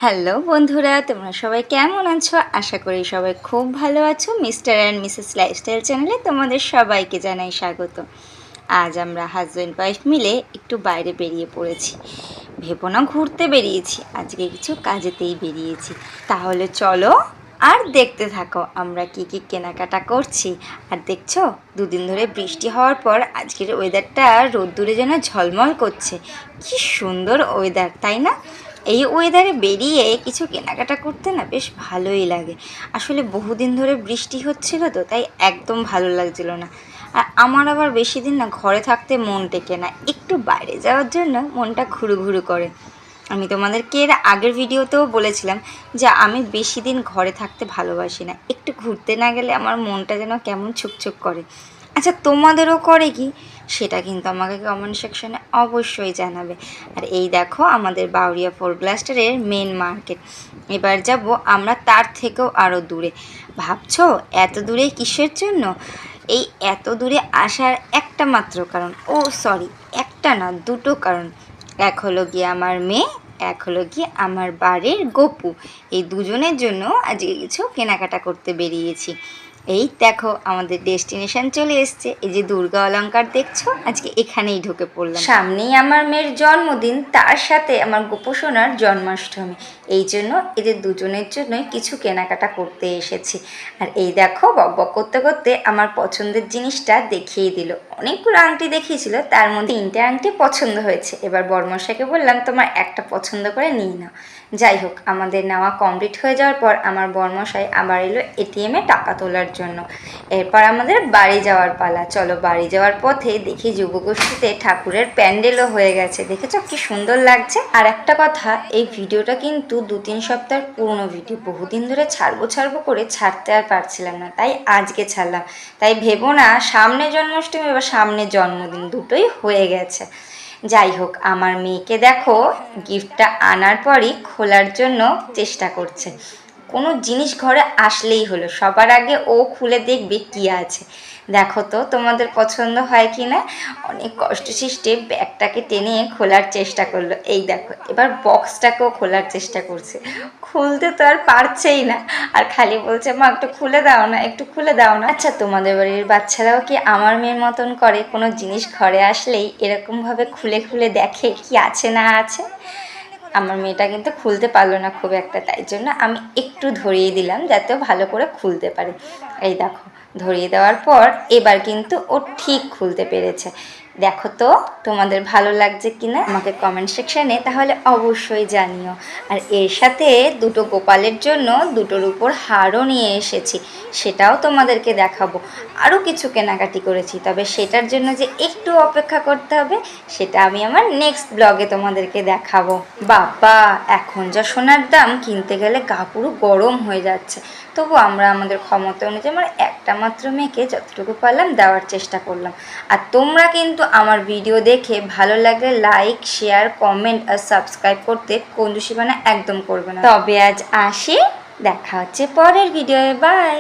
Hello বন্ধুরা, তোমরা সবাই কেমন আছো? আশা করি সবাই খুব ভালো আছো। মিস্টার অ্যান্ড মিসেস লাইফস্টাইল চ্যানেলে তোমাদের সবাইকে জানাই স্বাগত। আজ আমরা হাজব্যান্ড ওয়াইফ মিলে একটু বাইরে বেরিয়ে পড়েছি। ভেবো না ঘুরতে বেরিয়েছি, আজকে কিছু কাজেতেই বেরিয়েছি। তাহলে চলো আর দেখতে থাকো আমরা কি কি কেনাকাটা করছি। আর দেখছো, দুদিন ধরে বৃষ্টি হওয়ার পর আজকের ওয়েদারটা রোদ্দুরে যেন ঝলমল করছে। কি সুন্দর ওয়েদার, তাই না? এই ওয়েদারে বেরিয়ে কিছু কেনাকাটা করতে না বেশ ভালোই লাগে। আসলে বহুদিন ধরে বৃষ্টি হচ্ছিল তো, তাই একদম ভালো লাগছিল না। আর আমার আবার বেশি দিন না ঘরে থাকতে মন টেকে না, একটু বাইরে যাওয়ার জন্য মনটা ঘুরু ঘুরু করে। আমি তোমাদেরকে এর আগের ভিডিওতেও বলেছিলাম যে আমি বেশি দিন ঘরে থাকতে ভালোবাসি না, একটু ঘুরতে না গেলে আমার মনটা যেন কেমন ছুকছুক করে। আচ্ছা, তোমাদেরও করে কি? সেটা কিন্তু আমাকে কমেন্ট সেকশনে অবশ্যই জানাবে। আর এই দেখো আমাদের বাউরিয়া ফোর ব্লাস্টারের মেন মার্কেট। এবার যাব আমরা তার থেকেও আরও দূরে। ভাবছো এত দূরে কিসের জন্য? এই এত দূরে আসার একটা মাত্র কারণ, ও সরি, একটা না দুটো কারণ। এক হলো গিয়ে আমার মেয়ে, এক হলো গিয়ে আমার বাড়ির গপু। এই দুজনের জন্য আজকে কিছু কেনাকাটা করতে বেরিয়েছি। এই দেখো আমাদের ডেস্টিনেশন চলে এসছে। এই যে দুর্গা অলংকার দেখছো, আজকে এখানেই ঢুকে পড়লাম। সামনেই আমার মেয়ের জন্মদিন, তার সাথে আমার গোপু সোনার জন্মাষ্টমী। এই জন্য এদের দুজনের জন্যই কিছু কেনাকাটা করতে এসেছি। আর এই দেখো বকবক করতে করতে আমার পছন্দের জিনিসটা দেখিয়ে দিল। অনেকগুলো আংটি দেখিয়েছিল, তার মধ্যে 3টে আংটি পছন্দ হয়েছে। এবার বড়মশাইকে বললাম তোমার একটা পছন্দ করে নিয়ে নাও। যাই হোক, আমাদের নেওয়া কমপ্লিট হয়ে যাওয়ার পর আমার বড়মশাই আবার এলো এটিএমে টাকা তোলার জন্য। এরপর আমাদের বাড়ি যাওয়ার পালা। চলো বাড়ি যাওয়ার পথে দেখি যুবগোষ্ঠীতে ঠাকুরের প্যান্ডেলও হয়ে গেছে। দেখেছো কি সুন্দর লাগছে। আর একটা কথা, এই ভিডিওটা কিন্তু 2-3 সপ্তাহের পুরনো ভিডিও। বহুদিন ধরে ছাড়বো করে ছাড়তে আর পারছিলাম না, তাই আজকে ছাড়লাম। তাই ভেবো না সামনে জন্মাষ্টমী বা সামনে জন্মদিন দুটোই হয়ে গেছে। যাই হোক, আমার মেয়েকে দেখো গিফটটা আনার পরই খোলার জন্য চেষ্টা করছে। কোনো জিনিস ঘরে আসলেই হলো, সবার আগে ও খুলে দেখবে কি আছে। দেখো তো তোমাদের পছন্দ হয় কি না। অনেক কষ্ট সৃষ্টে ব্যাগটাকে টেনে খোলার চেষ্টা করলো। এই দেখো এবার বক্সটাকেও খোলার চেষ্টা করছে, খুলতে তো আর পারছেই না। আর খালি বলছে মা একটু খুলে দাও না, একটু খুলে দাও না। আচ্ছা, তোমাদের বাড়ির বাচ্চারাও কি আমার মেয়ের মতন করে? কোনো জিনিস ঘরে আসলেই এরকমভাবে খুলে খুলে দেখে কি আছে না আছে? আমার মেয়েটা কিন্তু খুলতে পারলো না খুব একটা, তাই জন্য আমি একটু ধরিয়ে দিলাম যাতে ভালো করে খুলতে পারে। এই দেখো ধরিয়ে দেওয়ার পর এবার কিন্তু ও ঠিক খুলতে পেরেছে। দেখো তো তোমাদের ভালো লাগছে কিনা আমাকে কমেন্ট সেকশানে তাহলে অবশ্যই জানিও। আর এর সাথে দুটো গোপালের জন্য দুটোর উপর হারও নিয়ে এসেছি, সেটাও তোমাদেরকে দেখাবো। আরও কিছু কেনাকাটি করেছি, তবে সেটার জন্য যে একটু অপেক্ষা করতে হবে সেটা আমি আমার নেক্সট ব্লগে তোমাদেরকে দেখাবো। বাবা, এখন যা সোনার দাম, কিনতে গেলে গা পুরো গরম হয়ে যাচ্ছে। তবু আমরা আমাদের ক্ষমতা অনুযায়ী আমার একটা মাত্র মেয়েকে যতটুকু পারলাম দেওয়ার চেষ্টা করলাম। আর তোমরা কিন্তু আমার ভিডিও দেখে ভালো লাগলে লাইক, শেয়ার, কমেন্ট আর সাবস্ক্রাইব করতে কঞ্জুসিপনা একদম করবে না। তবে আজ আসি, দেখা হচ্ছে পরের ভিডিওয়ে। বাই।